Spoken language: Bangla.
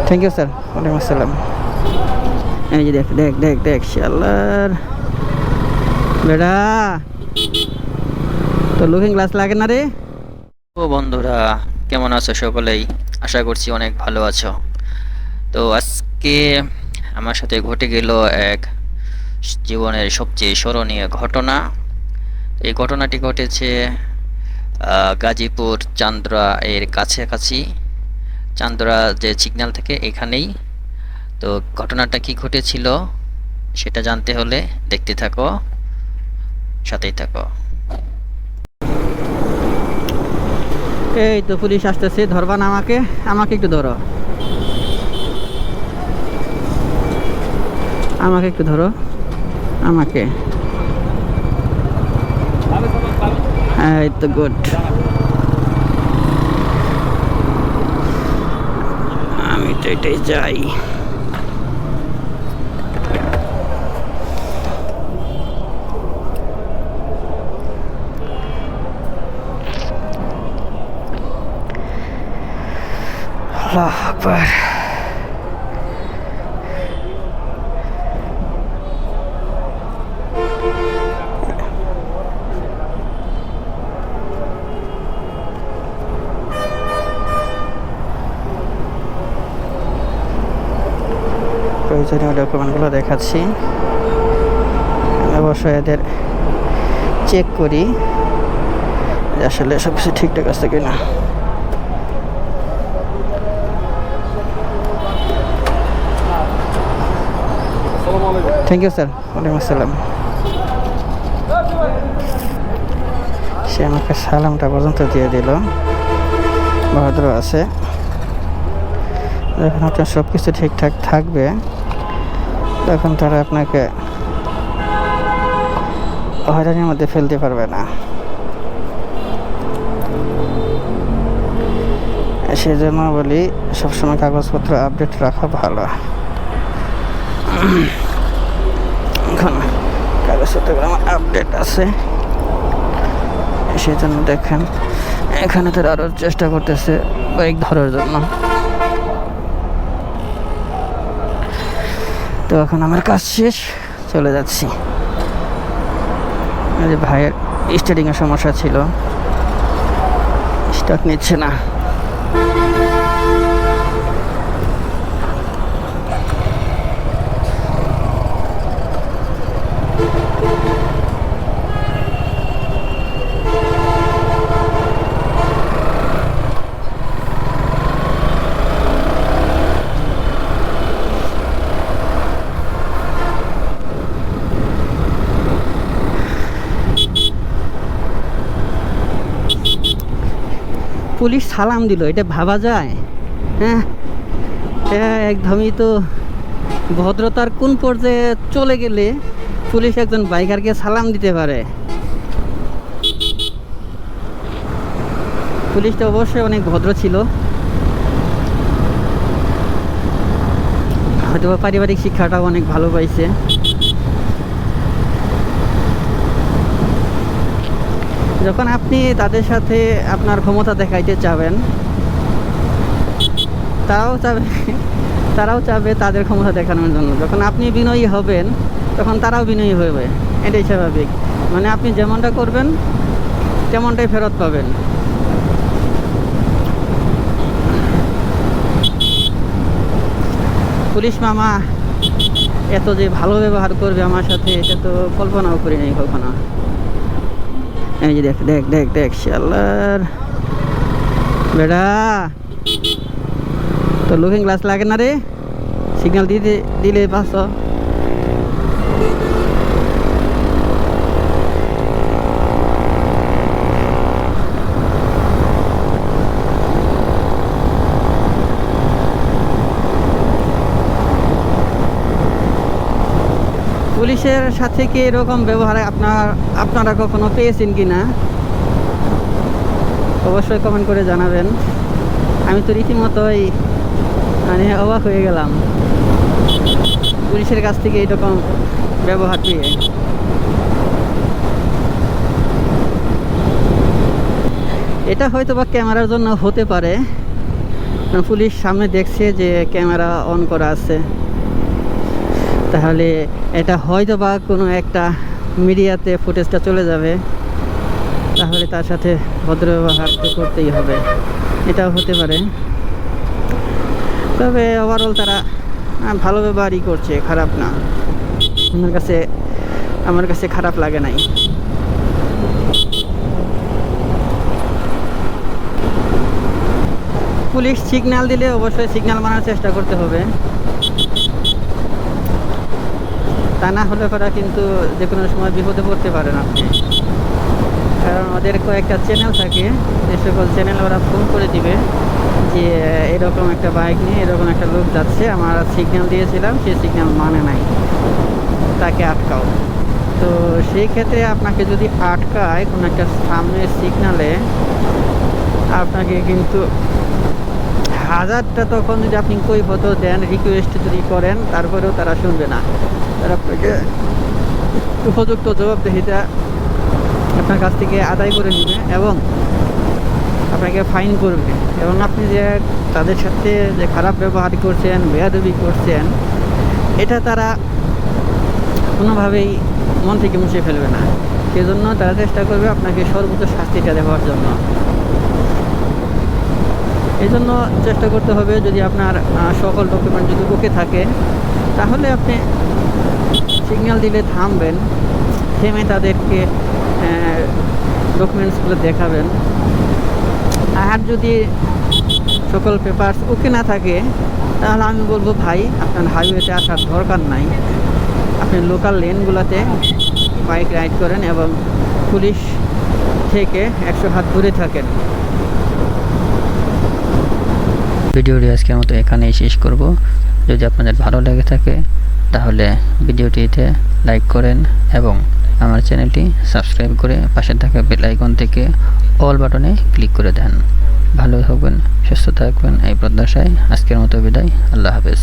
Thank you sir. ওয়ালাইকুম আসসালাম। এই যে দেখ দেখ দেখ দেখ শালার বেটা, তো লুকিং গ্লাস লাগে না রে? ও বন্ধুরা, কেমন আছো সকলেই? আশা করছি অনেক ভালো আছো। তো আজকে আমার সাথে ঘটে গেল এক জীবনের সবচেয়ে স্মরণীয় ঘটনা। এই ঘটনাটি ঘটেছে গাজীপুর চান্দ্রা এর কাছাকাছি, চান্দ্রা যে সিগন্যাল থেকে এখানেই। তো ঘটনাটা কি ঘটেছিল সেটা জানতে হলে দেখতে থাকো, সাথেই থাকো। এই তো পুলিশ আসতেছে, ধরবা না আমাকে? আমাকে একটু ধরো, আমাকে একটু ধরো, আমাকে। এই তো গুড। আমি তো এটাই চাই। আল্লাহু আকবার। প্রয়োজনীয় ডকুমেন্টগুলো দেখাচ্ছি, অবশ্যই এদের চেক করি যে আসলে সব কিছু ঠিকঠাক আছে কিনা। Thank you sir. ওয়ালাইকুম আসসালাম। সে আমাকে সালামটা পর্যন্ত দিয়ে দিল, ভদ্র আছে। যখন আপনার সব কিছু ঠিকঠাক থাকবে তখন তারা আপনাকে হয়রানির মধ্যে ফেলতে পারবে না। সেই জন্য বলি সবসময় কাগজপত্র আপডেট রাখা ভালো। এখন কাগজপত্র আমার আপডেট আছে, সেই জন্য দেখেন এখানে তারা আরও চেষ্টা করতেছে বাইক ধরার জন্য। তো এখন আমার কাজ শেষ, চলে যাচ্ছি। এই যে ভাইয়ের স্টার্টিংয়ের সমস্যা ছিল, স্টার্ট নিচ্ছে না। পুলিশ সালাম দিল, এটা ভাবা যায়? হ্যাঁ, এটা একদমই তো ভদ্রতার কোন পর্যায়ে চলে গেলে পুলিশ একজন বাইকারকে সালাম দিতে পারে। পুলিশটা অবশ্যই অনেক ভদ্র ছিল, হয়তো পারিবারিক শিক্ষাটাও অনেক ভালো পাইছে। যখন আপনি তাদের সাথে আপনার ক্ষমতা দেখাইতে চাবেন, তারাও চাবে তাদের ক্ষমতা দেখানোর জন্য। যখন আপনি বিনয়ী হবেন তখন তারাও বিনয়ী হবে, এটাই স্বাভাবিক। মানে আপনি যেমনটা করবেন তেমনটাই ফেরত পাবেন। পুলিশ মামা এত যে ভালো ব্যবহার করবে আমার সাথে, এটা তো কল্পনাও করি নাই কখনো। এই যে দেখ দেখ দেখ দেখ শালার বেটা, তো লুকিং গ্লাস লাগে না রে? সিগন্যাল দিলে পাস। পুলিশের সাথে কি এরকম ব্যবহার আপনারা কখনো পেয়েছেন কি না অবশ্যই কমেন্ট করে জানাবেন। আমি তো রীতিমতোই মানে অবাক হয়ে গেলাম পুলিশের কাছ থেকে এরকম ব্যবহার পেয়ে। এটা হয়তো বা ক্যামেরার জন্য হতে পারে, পুলিশ সামনে দেখছে যে ক্যামেরা অন করা আছে, তাহলে এটা হয়তো বা কোনো একটা মিডিয়াতে ফুটেজটা চলে যাবে, তাহলে তার সাথে ভদ্র ব্যবহার তো করতেই হবে, এটাও হতে পারে। তবে ওভারঅল তারা ভালো ব্যবহারই করছে, খারাপ না। আমার কাছে খারাপ লাগে নাই। পুলিশ সিগন্যাল দিলে অবশ্যই সিগন্যাল মানার চেষ্টা করতে হবে, তা না হলে পরে কিন্তু যে কোনো সময় বিপদে পড়তে পারেন আপনি। কারণ ওদের কয়েকটা চ্যানেল থাকে, যে সকল চ্যানেল ওরা ফোন করে দিবে যে এরকম একটা বাইক নিয়ে এরকম একটা লোক যাচ্ছে, আমরা সিগন্যাল দিয়েছিলাম, সে সিগন্যাল মানে নাই, তাকে আটকাও। তো সেই ক্ষেত্রে আপনাকে যদি আটকায় কোনো একটা সামনের সিগন্যালে, আপনাকে কিন্তু হাজারটা তখন যদি আপনি কৈফিয়ত দেন, রিকোয়েস্ট যদি করেন, তারপরেও তারা শুনবে না। তারা আপনাকে উপযুক্ত জবাবদিহিতা আপনার কাছ থেকে আদায় করে নেবে এবং আপনাকে ফাইন করবে। এবং আপনি যে তাদের সাথে যে খারাপ ব্যবহার করছেন, বেয়াদবি করছেন, এটা তারা কোনোভাবেই মন থেকে মুছে ফেলবে না। সেজন্য তারা চেষ্টা করবে আপনাকে সর্বোচ্চ শাস্তিটা দেওয়ার জন্য। এই জন্য চেষ্টা করতে হবে, যদি আপনার সকল ডকুমেন্ট যদি ওকে থাকে, তাহলে আপনি সিগন্যাল দিলে থামবেন, থেমে তাদেরকে ডকুমেন্টসগুলো দেখাবেন। আর যদি সকল পেপারস ওকে না থাকে, তাহলে আমি বলবো ভাই, আপনার হাইওয়েতে আসার দরকার নাই, আপনি লোকাল লেনগুলোতে বাইক রাইড করেন এবং পুলিশ থেকে 100 হাত দূরে থাকেন। ভিডিওটি আজকের মতো এখানেই শেষ করব। যদি আপনাদের ভালো লেগে থাকে তাহলে ভিডিওটিতে লাইক করেন এবং আমার চ্যানেলটি সাবস্ক্রাইব করে পাশে থাকা বেল আইকন থেকে অল বাটনে ক্লিক করে দেন। ভালো থাকবেন, সুস্থ থাকবেন এই প্রত্যাশায় আজকের মতো বিদায়। আল্লাহ হাফেজ।